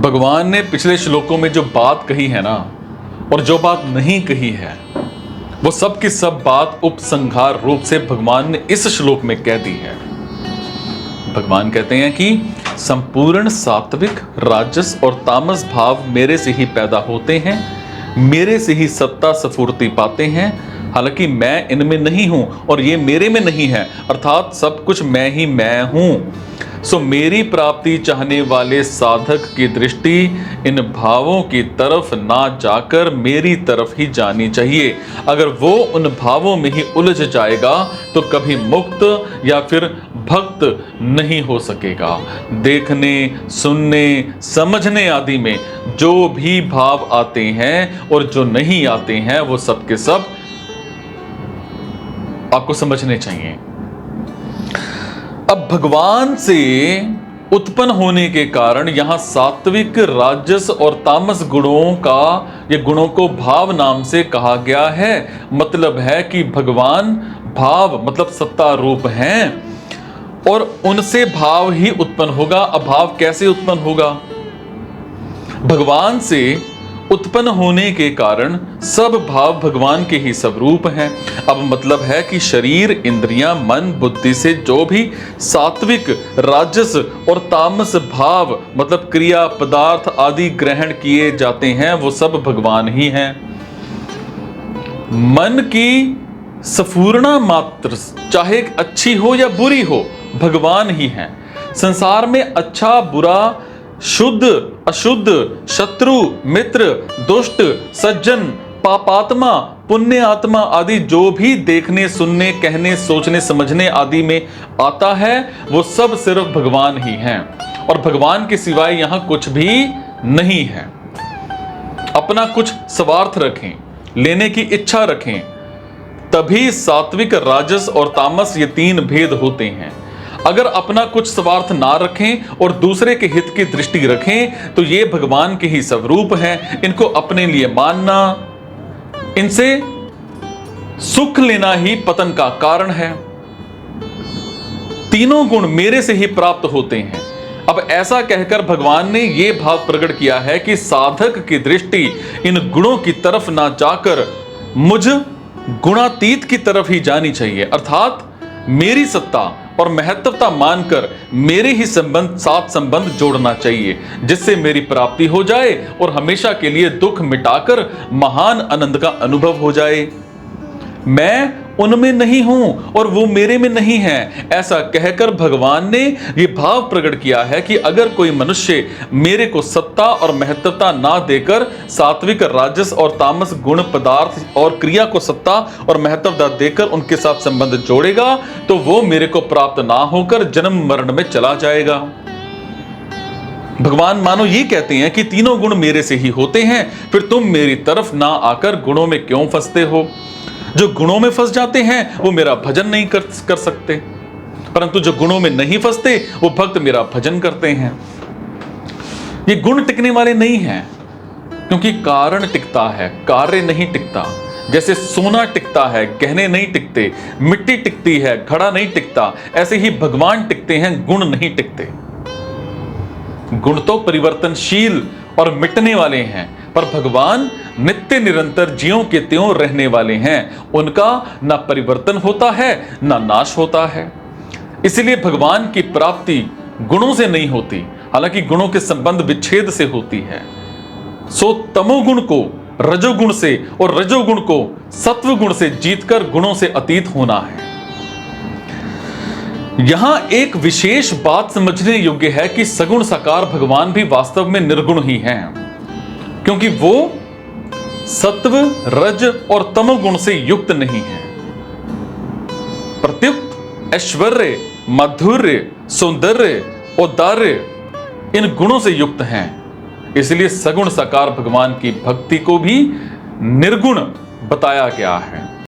भगवान ने पिछले श्लोकों में जो बात कही है ना, और जो बात नहीं कही है, वो सब की सब बात उपसंहार रूप से भगवान ने इस श्लोक में कह दी है। भगवान कहते हैं कि संपूर्ण सात्विक, राजस और तामस भाव मेरे से ही पैदा होते हैं, मेरे से ही सत्ता स्फूर्ति पाते हैं। हालांकि मैं इनमें नहीं हूं और ये मेरे में नहीं है, अर्थात सब कुछ मैं ही मैं हूं। सो मेरी प्राप्ति चाहने वाले साधक की दृष्टि इन भावों की तरफ ना जाकर मेरी तरफ ही जानी चाहिए। अगर वो उन भावों में ही उलझ जाएगा तो कभी मुक्त या फिर भक्त नहीं हो सकेगा। देखने, सुनने, समझने आदि में जो भी भाव आते हैं और जो नहीं आते हैं, वो सब के सब आपको समझने चाहिए। अब भगवान से उत्पन्न होने के कारण यहां सात्विक, राजस और तामस गुणों का, ये गुणों को भाव नाम से कहा गया है। मतलब है कि भगवान भाव मतलब सत्ता रूप हैं और उनसे भाव ही उत्पन्न होगा। अब भाव कैसे उत्पन्न होगा? भगवान से उत्पन्न होने के कारण सब भाव भगवान के ही स्वरूप हैं। अब मतलब है कि शरीर, इंद्रियां, मन, बुद्धि से जो भी सात्विक, राजस और तामस भाव मतलब क्रिया, पदार्थ आदि ग्रहण किए जाते हैं, वो सब भगवान ही हैं। मन की स्फुरणा मात्र चाहे अच्छी हो या बुरी हो, भगवान ही हैं। संसार में अच्छा, बुरा, शुद्ध, अशुद्ध, शत्रु, मित्र, दुष्ट, सज्जन, पापात्मा, पुण्य आत्मा आदि जो भी देखने, सुनने, कहने, सोचने, समझने आदि में आता है, वो सब सिर्फ भगवान ही हैं और भगवान के सिवाय यहां कुछ भी नहीं है। अपना कुछ स्वार्थ रखें, लेने की इच्छा रखें, तभी सात्विक, राजस और तामस ये तीन भेद होते हैं। अगर अपना कुछ स्वार्थ ना रखें और दूसरे के हित की दृष्टि रखें तो ये भगवान के ही स्वरूप हैं। इनको अपने लिए मानना, इनसे सुख लेना ही पतन का कारण है। तीनों गुण मेरे से ही प्राप्त होते हैं। अब ऐसा कहकर भगवान ने यह भाव प्रकट किया है कि साधक की दृष्टि इन गुणों की तरफ ना जाकर मुझ गुणातीत की तरफ ही जानी चाहिए, अर्थात मेरी सत्ता और महत्वता मानकर मेरे ही साथ संबंध जोड़ना चाहिए, जिससे मेरी प्राप्ति हो जाए और हमेशा के लिए दुख मिटाकर महान आनंद का अनुभव हो जाए। मैं उनमें नहीं हूं और वो मेरे में नहीं है, ऐसा कहकर भगवान ने यह भाव प्रकट किया है कि अगर कोई मनुष्य मेरे को सत्ता और महत्वता ना देकर सात्विक, राजस और तामस गुण, पदार्थ और क्रिया को सत्ता और महत्वता देकर उनके साथ संबंध जोड़ेगा तो वो मेरे को प्राप्त ना होकर जन्म मरण में चला जाएगा। भगवान मानो ये कहते हैं कि तीनों गुण मेरे से ही होते हैं, फिर तुम मेरी तरफ ना आकर गुणों में क्यों फंसते हो? जो गुणों में फंस जाते हैं वो मेरा भजन नहीं कर सकते, परंतु जो गुणों में नहीं फंसते वो भक्त मेरा भजन करते हैं। ये गुण टिकने वाले नहीं हैं, क्योंकि कारण टिकता है, कार्य नहीं टिकता। जैसे सोना टिकता है, गहने नहीं टिकते, मिट्टी टिकती है, घड़ा नहीं टिकता, ऐसे ही भगवान टिकते हैं, गुण नहीं टिकते। गुण तो परिवर्तनशील और मिटने वाले हैं, पर भगवान नित्य निरंतर ज्यों के त्यों रहने वाले हैं। उनका ना परिवर्तन होता है ना नाश होता है। इसलिए भगवान की प्राप्ति गुणों से नहीं होती, हालांकि गुणों के संबंध विच्छेद से होती है। सो तमोगुण को रजोगुण से और रजोगुण को सत्वगुण से जीतकर गुणों से अतीत होना है। यहां एक विशेष बात समझने योग्य है कि सगुण साकार भगवान भी वास्तव में निर्गुण ही हैं, क्योंकि वो सत्व, रज और तमोगुण से युक्त नहीं है। प्रत्युक्त ऐश्वर्य, माधुर्य, सौंदर्य, औदार्य इन गुणों से युक्त हैं। इसलिए सगुण साकार भगवान की भक्ति को भी निर्गुण बताया गया है।